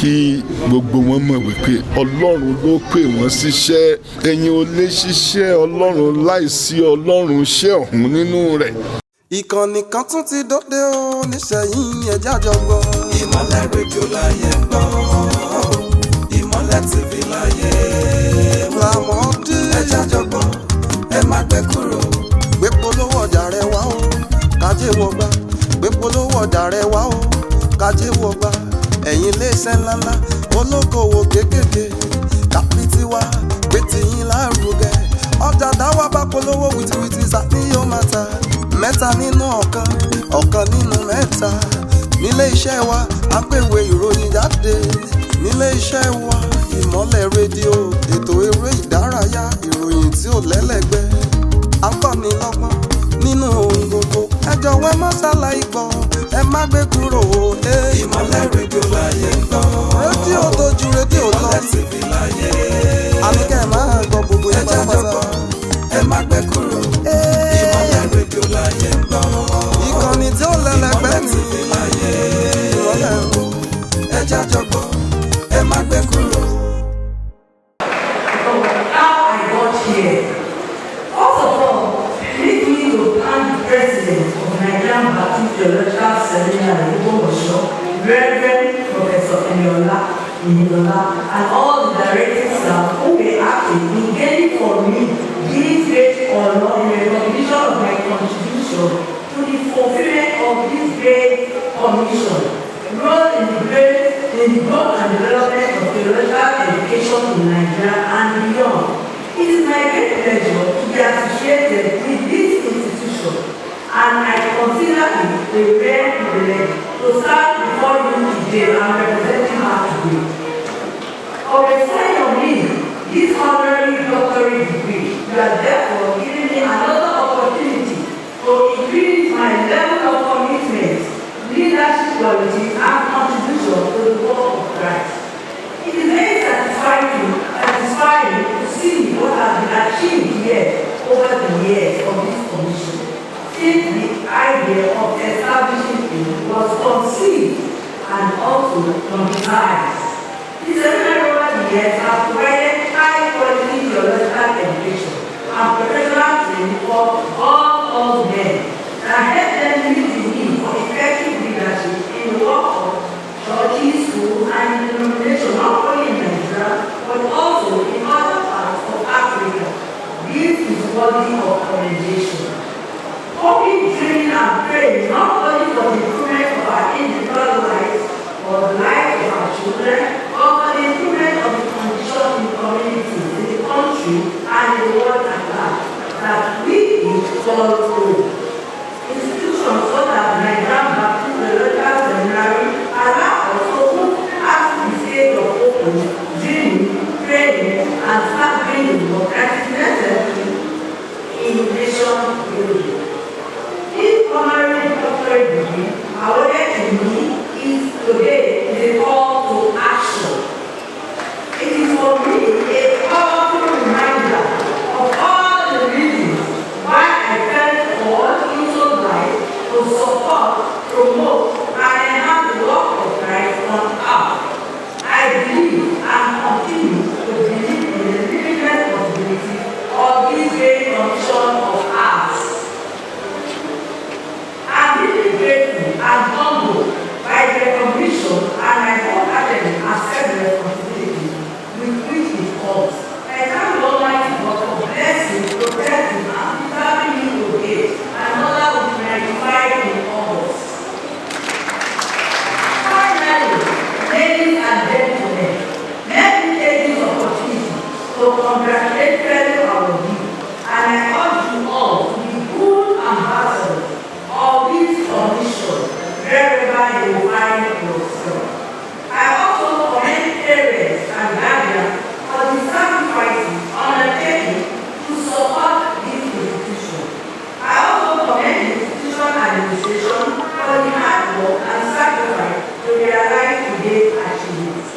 kí gbogbo wọn mọ̀ wípé ọlọ́run ló pè wọ́n síṣẹ́. Ẹ̀yin ò lè ṣiṣẹ́ ọlọ́run láìsí ọlọ́run iṣẹ́ ọ̀hún nínú rẹ̀. Ìkànnì kan tún ti dóde o níṣẹ̀yìn ẹ̀já jọgbọ́. Ìmọ̀lẹ̀ rédíò láyé gbọ́, Ìmọ̀lẹ̀ TV láyé làmọ́dé. Ẹ̀já jọgbọ́, ẹ má gbé kúrò. Gbé polówó ọjà rẹ wá o, kájé wọgbà. Gbé polówó ọjà rẹ wá o, kájé wọgbà. Ẹ̀yin iléeṣẹ́ ńláńlá, olókoòwò kéékèèké, kápítí wa, gbé tiyín lárugẹ. Ọjà táwa bá polówó wìtìwìtì sàní yóò máa ta. Mẹ́ta nínú ọ̀kan, ọ̀kan nínú mẹ́ta. Nílé iṣẹ́ wa, à ń pèwé ìròyìn jáde. Nílé iṣẹ́ wa, Ìmọ̀lẹ̀ rédíò, ètò eré ìdárayá, ìròyìn tí ò lẹ́lẹ́gbẹ́. À ń kọ́ni lọ́gbọ́n nínú ohun gbogbo. Ẹ jọ̀wọ́ ẹ má ṣàlàyé gbọ́, ẹ má gbé kúrò o. Ìmọ̀lẹ̀ rédíò láyé ń gbọ́. Rédíò tó ju rédíò lọ. Ìmọ̀lẹ̀ TV láyé. Àníkẹ́ ẹ máa gbọ́ gbogbo yẹn pátápátá. Ẹ má gbé kúrò. Ìmọ̀lẹ̀ rédíò láyé ń gbọ́. Ìkànnì tí ó lẹ́lẹ́gbẹ́ ni. Ìmọ̀lẹ̀ TV láyé. Ìmọ̀lẹ̀ o. Ẹ jájọ gbọ́. Ẹ má gbé kúrò. How I got here. First of all, lead me to thank the president of Nigerian Baptist Theological Seminary, Ilu Ogbomoso, Reverend Professor Eniyola, and all the directing staff who were active in getting for me this great honor in recognition of my contribution to the fulfillment of this great commission, role in the growth and development of theological education in Nigeria and beyond. It is my great pleasure to be associated with this institution, and I consider it a rare privilege to stand before you today and representing her today. For the sign of me, this honorary doctorate degree, you are therefore giving me another opportunity to increase my level of commitment, leadership qualities, and contribution to the work of Christ. It is very satisfying to see what has been achieved here over the years of this commission, since the idea of establishing it was conceived and also concretized. The seminary over the years has provided high-quality theological education and professional training for all men that help them meet the need for effective leadership in the work of churches, schools, and denominations, not only in Nigeria, but also in other parts of Africa. This is worthy of commendation. Public training and praying not only for the improvement of our individual lives or the lives of our children, but for the improvement of the condition in the community, in the country, and in the world at large, that we each follow through. Institutions such as Nigerian Baptist Theological Seminary allow us to move past the stage of open, dreaming, praying, and start bringing what is necessary in nation building. This honorary doctorate degree awarded to me is today a call to action. It is for me a powerful reminder of all the reasons why I felt called into life to support, promote, and enhance the work of Christ on earth. I believe and continue to believe in the limitless possibility of this great commission of ours. I'm really grateful and humbled by the recognition, and I wholeheartedly accept the responsibility with which it comes. I thank the Almighty God for blessing, protecting, and preserving me today, and other with my divine in others. Finally, ladies and gentlemen, let me take this opportunity to congratulate President Awon, and I urge you all to be good ambassadors of this commission wherever you find yourself. I also commend parents and guardians for the sacrifices undertaken to support this institution. I also commend the institution administration for the hard work and sacrifice to realize today's achievements.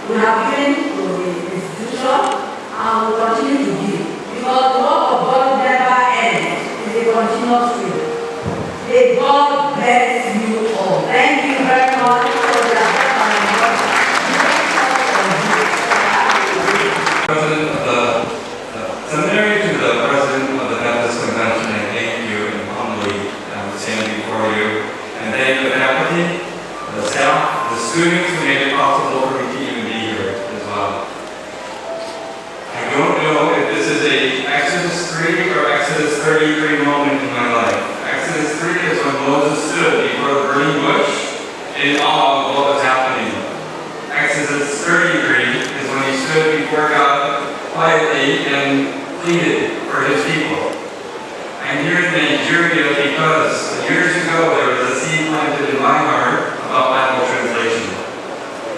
We have given to the institution and will continue to give, because the work of God never ends. It's a continuous thing. May God bless you all. Thank you very much for your attention. students who made it possible for me to even be here as well. I don't know if this is a Exodus 3 or Exodus 33 moment in my life. Exodus 3 is when Moses stood before the burning bush in awe of what was happening. Exodus 33 is when he stood before God quietly and pleaded for his people. I'm here in Nigeria because years ago there was a seed planted in my heart about Bible translation.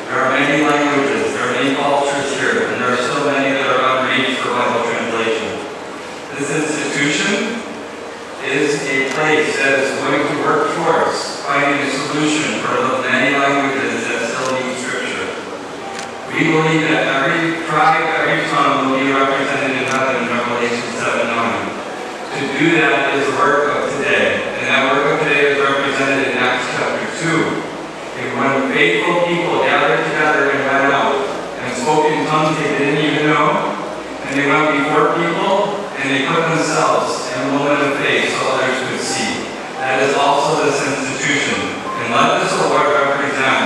There are many languages, there are many cultures here, and there are so many that are unreached for Bible translation. This institution is a place that is going to work towards finding a solution for the many languages that still need Scripture. We believe that every tribe, every tongue will be represented in heaven in Revelation 7:9. To do that is the work of today, and that work of today is represented in Acts chapter 2. And when faithful people gathered together and went out and spoke in tongues they didn't even know, and they went before people and they put themselves in a moment of faith so others could see. That is also this institution. And let this award represent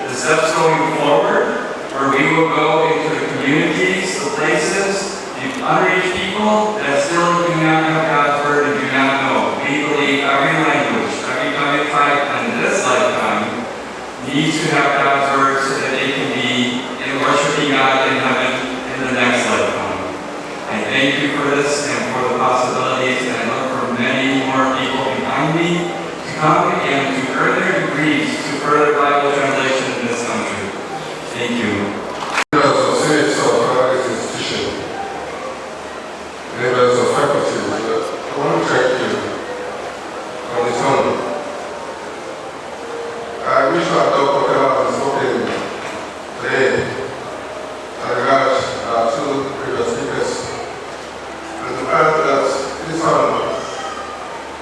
the steps going forward, where we will go into the communities, the places, the unreached people that still do not have God's word and do not know. We believe every language, every tribe in this lifetime needs to have God's word so that they can be in worshiping God in heaven in the next lifetime. I thank you for this and for the possibilities, and I look for many more people behind me to come and to earn their degrees to further Bible translation in this country. Thank you. Members of faculty, I want to thank you on its own. I wish to adopt whatever has spoken today as regards our two previous speakers, and the fact that this one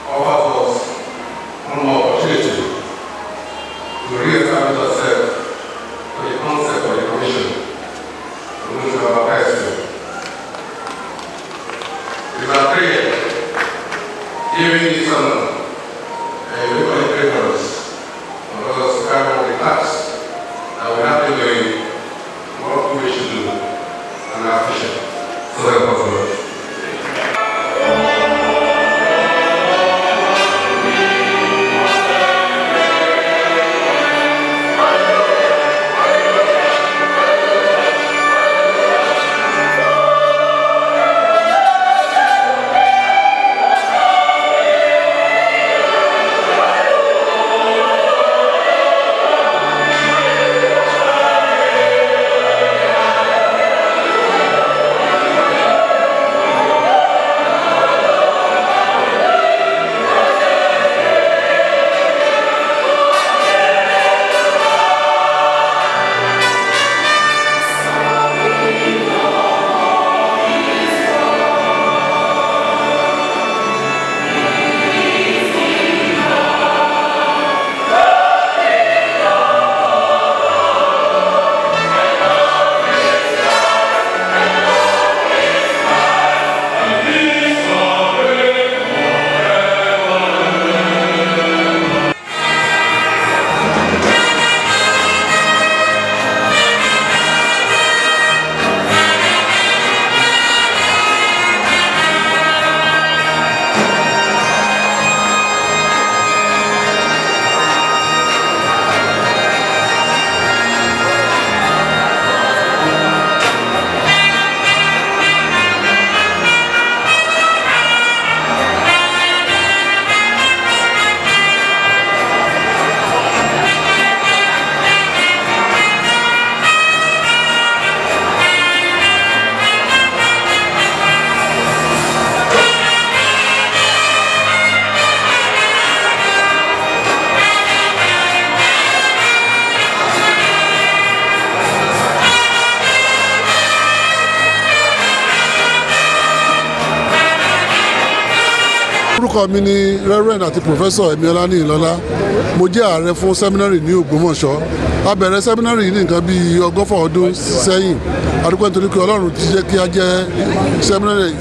offers us one more opportunity to re-establish ourselves to the concept of the commission, which we have applied to. It's our prayer, giving this honor and locally preference for us to carry on the task that we have been doing, what we should do, and our future. So help us, Lord. orúkọ mi ni Reverend àti Professor Emiola Níyìnlọ́lá. Mo jẹ́ ààrẹ fún sẹ́mínárì ní Ògbómọ̀ṣọ́. A bẹ̀rẹ̀ sẹ́mínárì ní nǹkan bíi 100 ọdún sẹ́yìn adúpẹ́ nítorí pé Ọlọ́run ti jẹ́ kí a jẹ́ seminary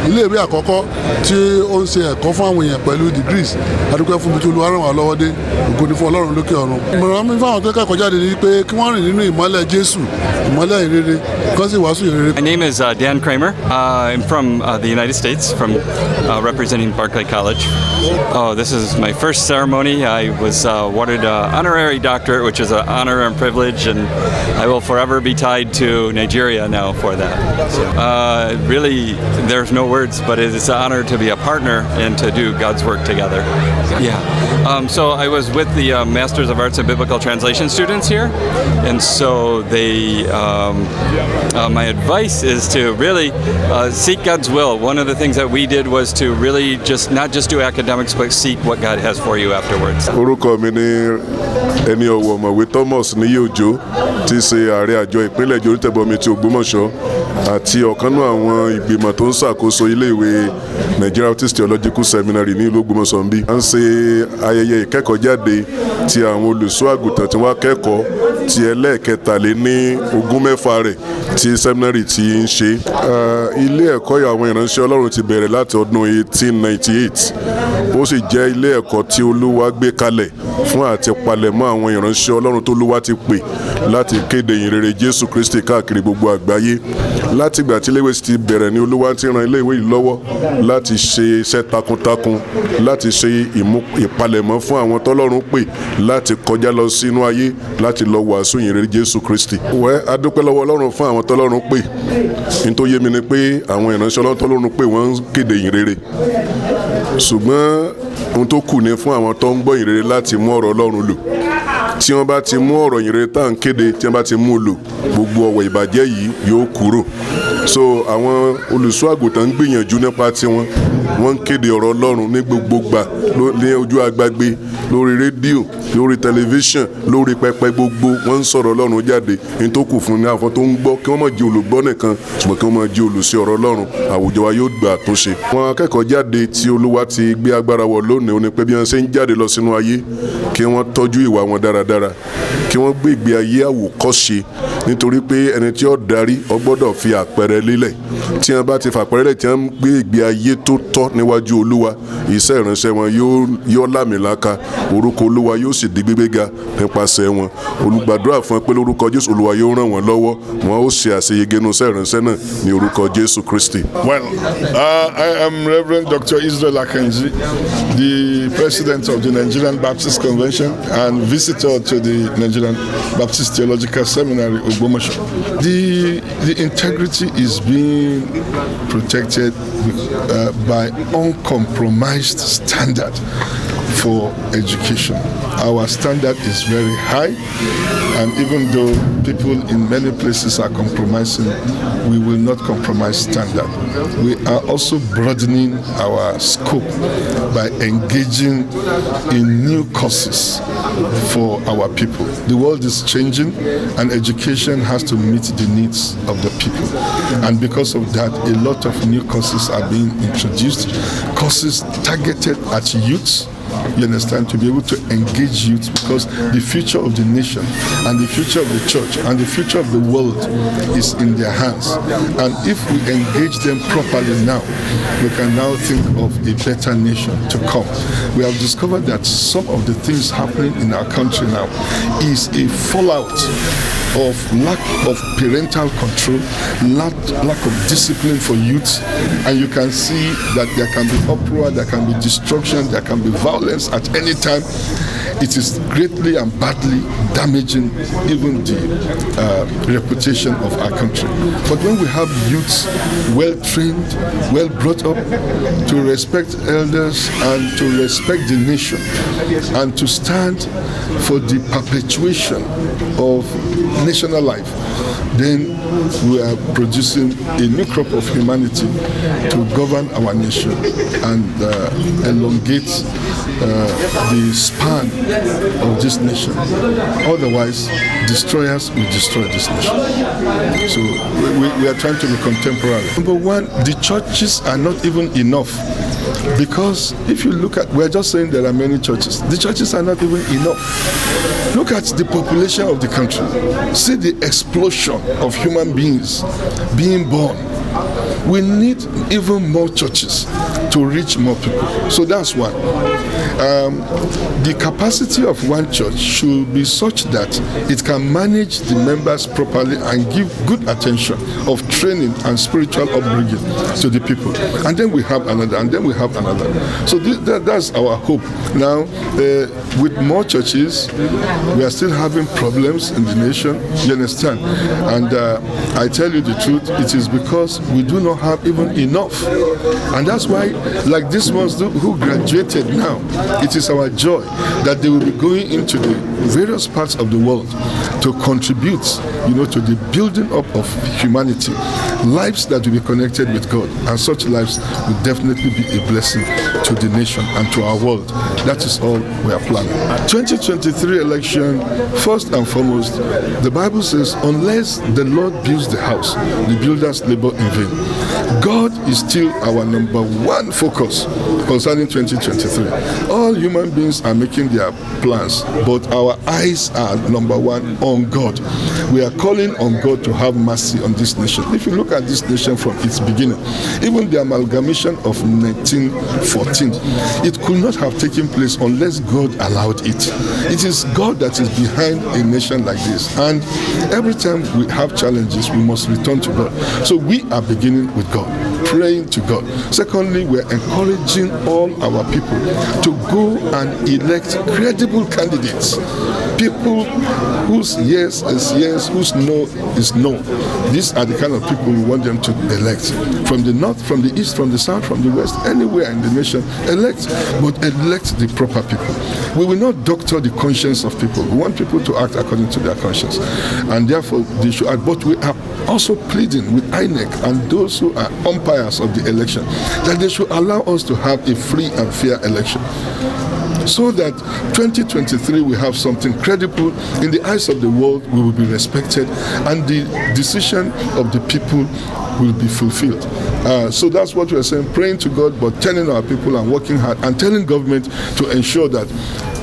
iléèwé àkọ́kọ́ tí ó ń ṣe ẹ̀kọ́ fún àwọn èèyàn pẹ̀lú degrees. Adúpẹ́ fún mi tí Olúwa ràn wá lọ́wọ́ dé, ògo ni fún Ọlọ́run lókè ọ̀run. Ìmọ̀ràn mi fáwọn tó kẹ́kọ̀ọ́ jáde ni pé kí wọ́n rìn nínú ìmọ́lẹ̀ Jésù, ìmọ́lẹ̀ ìrere, kán sì wàásù ìrere. My name is Dan Kramer. I'm from the United States, from representing Berkeley College. Oh, this is my first ceremony. I was awarded an honorary doctorate, which is an honor and privilege, and I will forever be tied to Nigeria now for that. So, really, there's no words, but it is an honor to be a partner and to do God's work together. Yeah. So I was with the Masters of Arts and Biblical Translation students here, and so they, my advice is to really seek God's will. One of the things that we did was to really not just do academics, but seek what God has for you afterwards. Orúkọ mi ni ẹni ọ̀wọ̀ ọ̀mọ̀wé Thomas Níyì Òjó, tí í ṣe ààrẹ àjọ ìpínlẹ̀ Ijo Onitebomi ti Ògbómọ̀ṣọ́ àti ọ̀kan nínú àwọn ìgbìmọ̀ tó ń ṣàkóso ilé ìwé Nigeria Baptist Theological Seminary ní Ilu Ogbomoso ń bí. À ń ṣe ayẹyẹ ìkẹ́kọ̀ọ́jáde ti àwọn olùṣọ́ àgùntàn tí wọ́n kẹ́kọ̀ọ́ ti ẹlẹ́ẹ̀kẹtàléní-ogún-mẹ́fà rẹ̀ tí seminary ti ń ṣe. Ilé ẹ̀kọ́ àwọn ìránṣẹ́ Ọlọ́run ti bẹ̀rẹ̀ láti ọdún 1898. Ó sì jẹ́ ilé ẹ̀kọ́ tí Olúwa gbé kalẹ̀ fún àti palẹ̀mọ́ àwọn ìránṣẹ́ Ọlọ́run tó Olúwa ti pè láti kéde ìyìnrere Jésù Kristi káàkiri gbogbo àgbáyé. Láti ìgbà tí iléèwé ti bẹ̀rẹ̀ ni Olúwa ti ran iléèwé yìí lọ́wọ́ láti ṣe iṣẹ́ takuntakun, láti ṣe ìpalẹ̀mọ́ fún àwọn tọ́lọ́run pè láti kọjá lọ sínú ayé láti lọ wàásù ìyìnrere Jésù Kristi. A dúpẹ́ lọ́wọ́ Ọlọ́run fún àwọn tọ́lọ́run pè. Ní tó yé mi ni pé àwọn ìránṣẹ́ Ọlọ́run tọ́lọ́run pè wọ́n ń kéde ìyìnrere. Ṣùgbọ́n ohun tó kù ni fún àwọn tó ń gbọ́ ìyìnrere láti mú ọ̀rọ̀ Ọlọ́run lò. Tí wọ́n bá ti mú ọ̀rọ̀ ìyìnrere tá à ń kéde, tí wọ́n bá ti mú lò, gbogbo ọ̀wọ̀ ìbàjẹ́ yìí yóò kúrò. So àwọn olùṣọ́ àgùntàn ń gbìyànjú nípa tiwọn, wọ́n ń kéde ọ̀rọ̀ Ọlọ́run ní gbogbo gbà, ní ojú agbágbé, lórí rédíò, lórí tẹlifíṣàn, lórí pẹpẹ gbogbo, wọ́n ń sọ̀rọ̀ Ọlọ́run jáde. Ní tó kù fún ní àwọn tó ń gbọ́ kí wọ́n má jẹ́ olùgbọ́ nìkan, ṣùgbọ́n kí wọ́n má jẹ́ olùṣe ọ̀rọ̀ Ọlọ́run. Àwùjọ wa yóò gbà àtúnṣe. Àwọn akẹ́kọ̀ọ́ jáde tí Olúwa ti gbé agbára wọ̀ lónìí, ó ní pé bí wọ́n ṣe ń jáde lọ sínú ayé, kí wọ́n tọ́jú ìwà wọn dáradára, kí wọ́n gbé ìgbé ayé àwòkọ́ṣe, nítorí pé ẹni tí ó darí ó gbọ́dọ̀ fi àpẹẹrẹ lélẹ̀. Tí wọ́n bá ti fàpẹẹrẹ lẹ̀, tí wọ́n gbé ìgbé ayé tó tọ́ níwájú Olúwa, iṣẹ́ ìránṣẹ́ wọn yóò lámìláka, orúkọ Olúwa yóò sì di gbígbéga nípasẹ̀ wọn. Olùgbàdúrà fún ẹ pé lórúkọ Jésù, Olúwa yóò ràn wọ́n lọ́wọ́, wọn ó ṣe àṣeyege nínú iṣẹ́ ìránṣẹ́ náà ní orúkọ Jésù Kristi. Well, I am Reverend Dr. Israel Akenji, the president of the Nigerian Baptist Convention and visitor to the Nigerian Baptist Theological Seminary, Ogbomoso. The integrity is being protected by uncompromised standard for education. Our standard is very high, and even though people in many places are compromising, we will not compromise standard. We are also broadening our scope by engaging in new courses for our people. The world is changing, and education has to meet the needs of the people. And because of that, a lot of new courses are being introduced, courses targeted at youth, you understand, to be able to engage youth, because the future of the nation and the future of the church and the future of the world is in their hands. And if we engage them properly now, we can now think of a better nation to come. We have discovered that some of the things happening in our country now is a fallout of lack of parental control, lack of discipline for youth, and you can see that there can be uproar, there can be destruction, there can be violence at any time. It is greatly and badly damaging even the reputation of our country. But when we have youths well trained, well brought up to respect elders and to respect the nation and to stand for the perpetuation of national life, then we are producing a new crop of humanity to govern our nation and elongate the span of this nation. Otherwise, destroyers will destroy this nation. So we are trying to be contemporary. Number one, the churches are not even enough. Because if you look at, we're just saying there are many churches. The churches are not even enough. Look at the population of the country. See the explosion of human beings being born. We need even more churches to reach more people. So that's one. The capacity of one church should be such that it can manage the members properly and give good attention of training and spiritual upbringing to the people. And then we have another, and then we have another. So that's our hope. Now, with more churches, we are still having problems in the nation. You understand? And I tell you the truth, it is because we do not have even enough. And that's why, like these ones who graduated now, it is our joy that they will be going into the various parts of the world to contribute, to the building up of humanity, lives that will be connected with God, and such lives will definitely be a blessing to the nation and to our world. That is all we are planning. 2023 election, first and foremost, the Bible says, unless the Lord builds the house, the builders labor in vain. God is still our number one focus concerning 2023. All human beings are making their plans, but our eyes are number one on God. We are calling on God to have mercy on this nation. If you look at this nation from its beginning, even the amalgamation of 1914, it could not have taken place unless God allowed it. It is God that is behind a nation like this. And every time we have challenges, we must return to God. So we are beginning with God, praying to God. Secondly, we're encouraging all our people to go and elect credible candidates. People whose yes is yes, whose no is no. These are the kind of people we want them to elect. From the north, from the east, from the south, from the west, anywhere in the nation, elect, but elect the proper people. We will not doctor the conscience of people. We want people to act according to their conscience. And therefore, they should act. But we are also pleading with INEC and those who are umpires of the election that they should allow us to have a free and fair election, so that 2023 we have something credible in the eyes of the world, we will be respected, and the decision of the people will be fulfilled. So that's what we're saying, praying to God, but telling our people and working hard and telling government to ensure that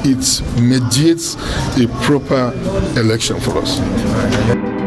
it mediates a proper election for us.